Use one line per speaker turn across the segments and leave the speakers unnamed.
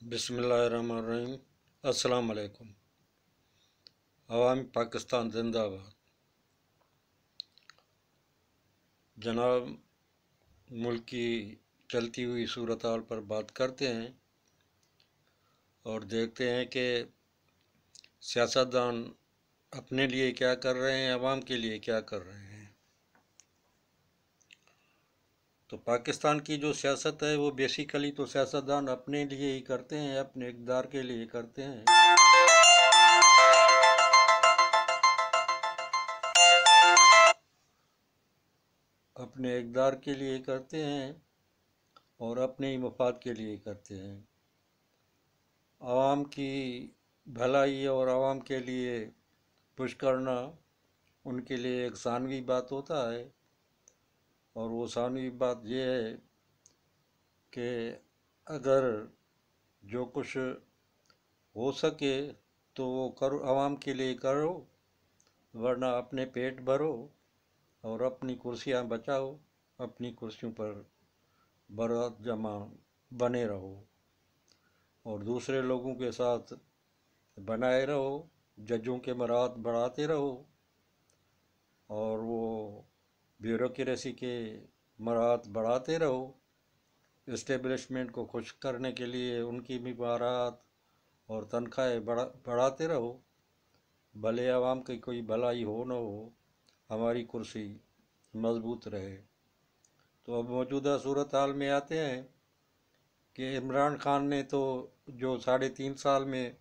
बिस्मिल्लाहिर्रहमानिर्रहीम। अस्सलाम वालेकुम। अवामी पाकिस्तान जिंदाबाद। जनाब, मुल्क की चलती हुई सूरत हाल पर बात करते हैं और देखते हैं कि सियासतदान अपने लिए क्या कर रहे हैं, अवाम के लिए क्या कर रहे हैं। तो पाकिस्तान की जो सियासत है वो बेसिकली तो सियासतदान अपने लिए ही करते हैं, अपने इक़्तिदार के लिए करते हैं। अपने इक़्तिदार के लिए करते हैं और अपने ही मफाद के लिए करते हैं। आवाम की भलाई और आवाम के लिए पुश करना उनके लिए एक सानवी बात होता है, और वो सानवी बात ये है कि अगर जो कुछ हो सके तो वो करो, आवाम के लिए करो, वरना अपने पेट भरो और अपनी कुर्सियां बचाओ, अपनी कुर्सियों पर बरात जमा बने रहो और दूसरे लोगों के साथ बनाए रहो, जजों के मरात बढ़ाते रहो और वो ब्यूरोक्रेसी के मरात बढ़ाते रहो। इस्टेब्लिशमेंट को खुश करने के लिए उनकी भी बारात और तनख्वाहें बढ़ाते रहो, भले आवाम की कोई भलाई हो न हो, हमारी कुर्सी मजबूत रहे। तो अब मौजूदा सूरत हाल में आते हैं कि इमरान खान ने तो जो 3.5 साल में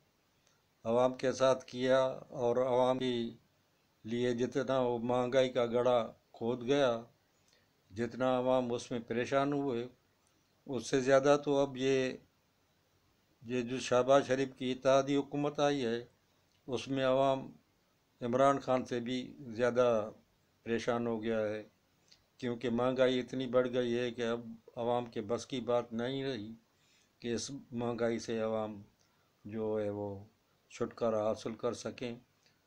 आवाम के साथ किया और आवाम के लिए जितना वो महंगाई का गड्ढा खोद गया, जितना आवाम उसमें परेशान हुए, उससे ज़्यादा तो अब ये जो शहबाज शरीफ की इत्तेहादी हुकूमत आई है उसमें आवाम इमरान खान से भी ज़्यादा परेशान हो गया है, क्योंकि महंगाई इतनी बढ़ गई है कि अब आवाम के बस की बात नहीं रही कि इस महंगाई से आवाम जो है वो छुटकारा हासिल कर सकें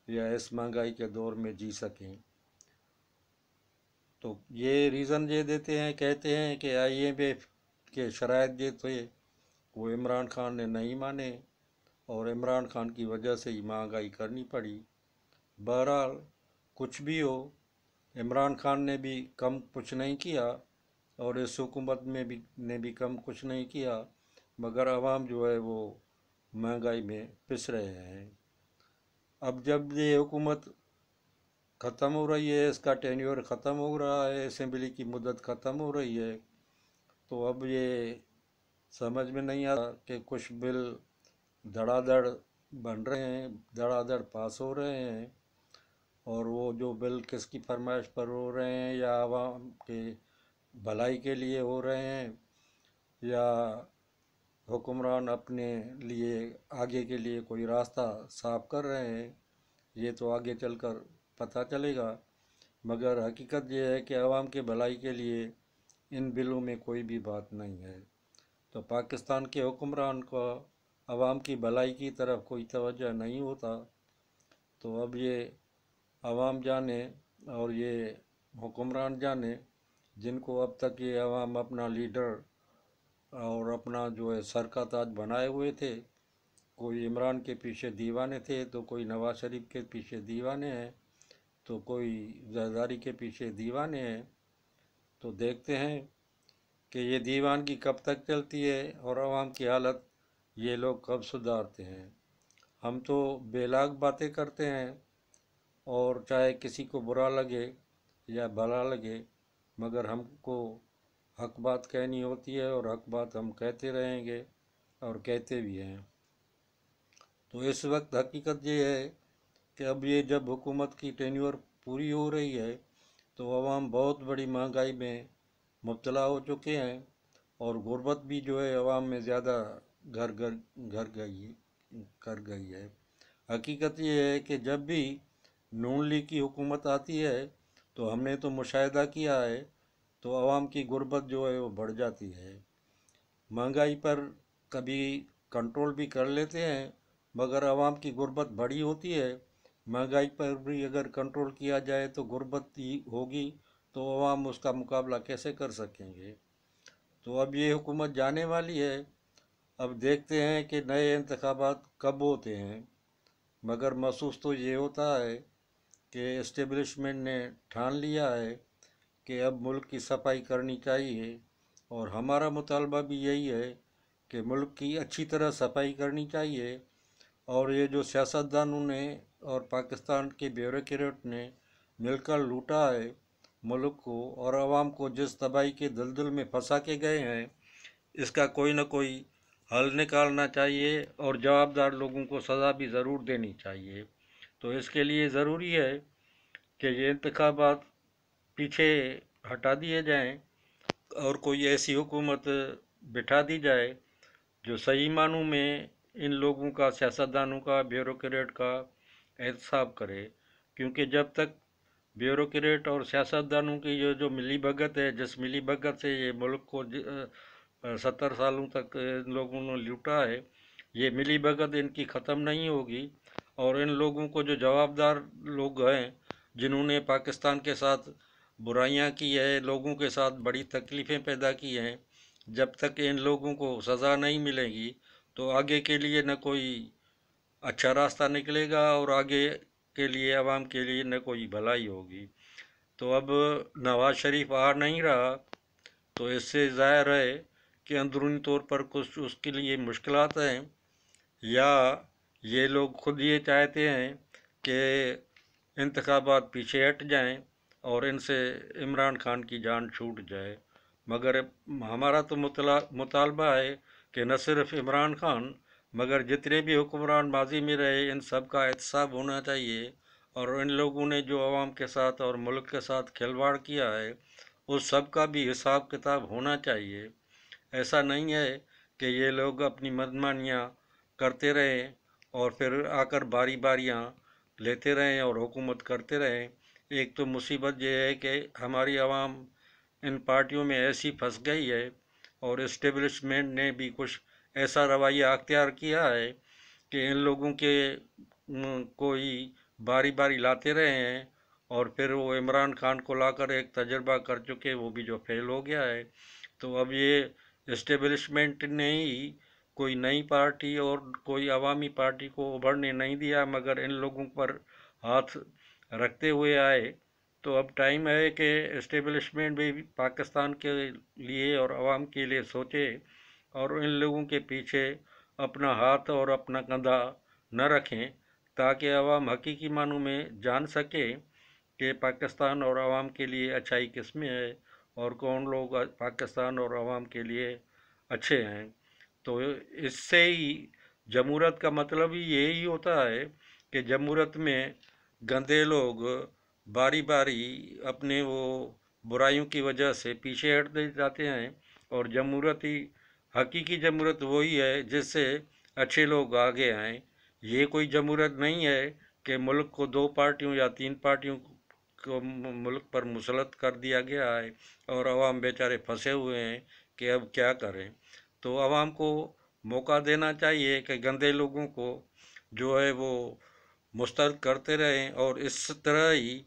या इस महंगाई के दौर में जी सकें। तो ये रीज़न ये देते हैं, कहते हैं कि IMF के शराइत जो थे वो इमरान खान ने नहीं माने और इमरान खान की वजह से ही महंगाई करनी पड़ी। बहरहाल कुछ भी हो, इमरान खान ने भी कम कुछ नहीं किया और इस हुकूमत में भी ने भी कम कुछ नहीं किया, मगर आवाम जो है वो महंगाई में पिस रहे हैं। अब जब ये हुकूमत ख़त्म हो रही है, इसका टेन्योर ख़त्म हो रहा है, असेंबली की मुद्दत ख़त्म हो रही है, तो अब ये समझ में नहीं आ रहा कि कुछ बिल धड़ाधड़ बन रहे हैं, धड़ाधड़ पास हो रहे हैं, और वो जो बिल किसकी फरमाइश पर हो रहे हैं, या आवाम के भलाई के लिए हो रहे हैं या हुक्मरान अपने लिए आगे के लिए कोई रास्ता साफ कर रहे हैं, ये तो आगे चलकर पता चलेगा। मगर हकीकत ये है कि आवाम के भलाई के लिए इन बिलों में कोई भी बात नहीं है। तो पाकिस्तान के हुक्मरान को आवाम की भलाई की तरफ कोई तवज्जो नहीं होता। तो अब ये आवाम जाने और ये हुक्मरान जाने, जिनको अब तक ये आवाम अपना लीडर और अपना जो है सर का ताज बनाए हुए थे, कोई इमरान के पीछे दीवाने थे तो कोई नवाज शरीफ के पीछे दीवाने हैं, तो कोई जरदारी के पीछे दीवाने हैं। तो देखते हैं कि ये दीवानगी कब तक चलती है और आवाम की हालत ये लोग कब सुधारते हैं। हम तो बेलाग बातें करते हैं और चाहे किसी को बुरा लगे या भला लगे, मगर हमको हक बात कहनी होती है और हक बात हम कहते रहेंगे और कहते भी हैं। तो इस वक्त हकीकत ये है कि अब ये जब हुकूमत की टेन्योर पूरी हो रही है तो आवाम बहुत बड़ी महंगाई में मुब्तला हो चुके हैं और गुर्बत भी जो है आवाम में ज़्यादा घर घर घर गई कर गई है। हकीकत ये है कि जब भी नून लीग की हुकूमत आती है तो हमने तो मुशाहिदा किया है, तो आवाम की गुर्बत जो है वो बढ़ जाती है। महंगाई पर कभी कंट्रोल भी कर लेते हैं, मगर आवाम की गुर्बत बड़ी होती है। महंगाई पर भी अगर कंट्रोल किया जाए तो गुर्बत ही होगी, तो आवाम उसका मुकाबला कैसे कर सकेंगे। तो अब ये हुकूमत जाने वाली है, अब देखते हैं कि नए इंतखाबात कब होते हैं, मगर महसूस तो ये होता है कि इस्टेब्लिशमेंट ने ठान लिया है कि अब मुल्क की सफाई करनी चाहिए, और हमारा मुतालबा भी यही है कि मुल्क की अच्छी तरह सफाई करनी चाहिए। और ये जो सियासतदानों ने और पाकिस्तान के ब्यूरोक्रेट ने मिलकर लूटा है मुल्क को और आवाम को, जिस तबाही के दलदल में फंसा के गए हैं, इसका कोई ना कोई हल निकालना चाहिए और जवाबदार लोगों को सज़ा भी ज़रूर देनी चाहिए। तो इसके लिए ज़रूरी है कि ये इंतखाबात पीछे हटा दिए जाएं और कोई ऐसी हुकूमत बिठा दी जाए जो सही मानों में इन लोगों का, सियासतदानों का, ब्यूरोक्रेट का एहतसाब करे। क्योंकि जब तक ब्यूरोक्रेट और सियासतदानों की जो मिली भगत है, जिस मिली भगत से ये मुल्क को 70 सालों तक इन लोगों ने लूटा है, ये मिली भगत इनकी ख़त्म नहीं होगी। और इन लोगों को, जो जवाबदार लोग हैं जिन्होंने पाकिस्तान के साथ बुराइयां की है, लोगों के साथ बड़ी तकलीफ़ें पैदा की हैं, जब तक इन लोगों को सज़ा नहीं मिलेगी तो आगे के लिए न कोई अच्छा रास्ता निकलेगा और आगे के लिए, आवाम के लिए न कोई भलाई होगी। तो अब नवाज शरीफ आ नहीं रहा, तो इससे ज़ाहिर है कि अंदरूनी तौर पर कुछ उसके लिए मुश्किलात हैं, या ये लोग खुद ये चाहते हैं कि इंतखाबात पीछे हट जाएं और इनसे इमरान खान की जान छूट जाए। मगर हमारा तो मुतालबा है कि न सिर्फ इमरान खान, मगर जितने भी हुक्मरान माजी में रहे, इन सब का एहतसाब होना चाहिए। और इन लोगों ने जो आवाम के साथ और मुल्क के साथ खिलवाड़ किया है, उस सब का भी हिसाब किताब होना चाहिए। ऐसा नहीं है कि ये लोग अपनी मनमानियाँ करते रहें और फिर आकर बारी बारियाँ लेते रहें और हुकूमत करते रहें। एक तो मुसीबत ये है कि हमारी आवाम इन पार्टियों में ऐसी फंस गई है और इस्टेब्लिशमेंट ने भी कुछ ऐसा रवैया अख्तियार किया है कि इन लोगों के कोई बारी बारी लाते रहे हैं, और फिर वो इमरान खान को लाकर एक तजर्बा कर चुके, वो भी जो फेल हो गया है। तो अब ये इस्टेब्लिशमेंट ने ही कोई नई पार्टी और कोई अवामी पार्टी को उभरने नहीं दिया, मगर इन लोगों पर हाथ रखते हुए आए। तो अब टाइम है कि इस्टेब्लिशमेंट भी पाकिस्तान के लिए और आवाम के लिए सोचे और इन लोगों के पीछे अपना हाथ और अपना कंधा न रखें, ताकि आवाम हकीकी मानों में जान सके कि पाकिस्तान और आवाम के लिए अच्छाई किस में है और कौन लोग पाकिस्तान और आवाम के लिए अच्छे हैं। तो इससे ही जमहूरत का मतलब ही यही होता है कि जमहूरत में गंदे लोग बारी बारी अपने वो बुराइयों की वजह से पीछे हटते जाते हैं, और जमहूरत ही, हकीकी जमहूरत वही है जिससे अच्छे लोग आगे आएँ। ये कोई जमहूरत नहीं है कि मुल्क को 2 पार्टियों या 3 पार्टियों को मुल्क पर मुसलत कर दिया गया है और अवाम बेचारे फंसे हुए हैं कि अब क्या करें। तो आवाम को मौका देना चाहिए कि गंदे लोगों को जो है वो मुस्तरद करते रहें, और इस तरह ही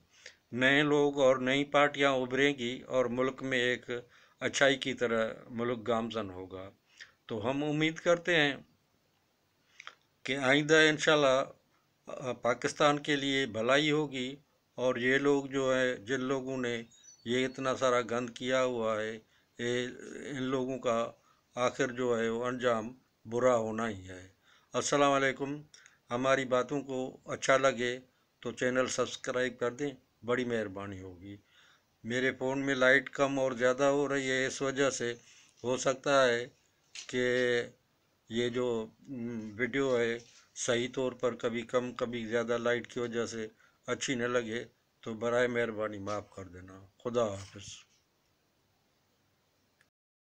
नए लोग और नई पार्टियां उभरेंगी और मुल्क में एक अच्छाई की तरह मुल्क गामजन होगा। तो हम उम्मीद करते हैं कि आइंदा इंशाल्लाह पाकिस्तान के लिए भलाई होगी, और ये लोग जो है, जिन लोगों ने ये इतना सारा गंद किया हुआ है, ये इन लोगों का आखिर जो है वो अंजाम बुरा होना ही है। अस्सलाम वालेकुम। हमारी बातों को अच्छा लगे तो चैनल सब्सक्राइब कर दें, बड़ी मेहरबानी होगी। मेरे फ़ोन में लाइट कम और ज़्यादा हो रही है, इस वजह से हो सकता है कि ये जो वीडियो है सही तौर पर कभी कम कभी ज़्यादा लाइट की वजह से अच्छी न लगे, तो बराए मेहरबानी माफ़ कर देना। खुदा हाफिज़।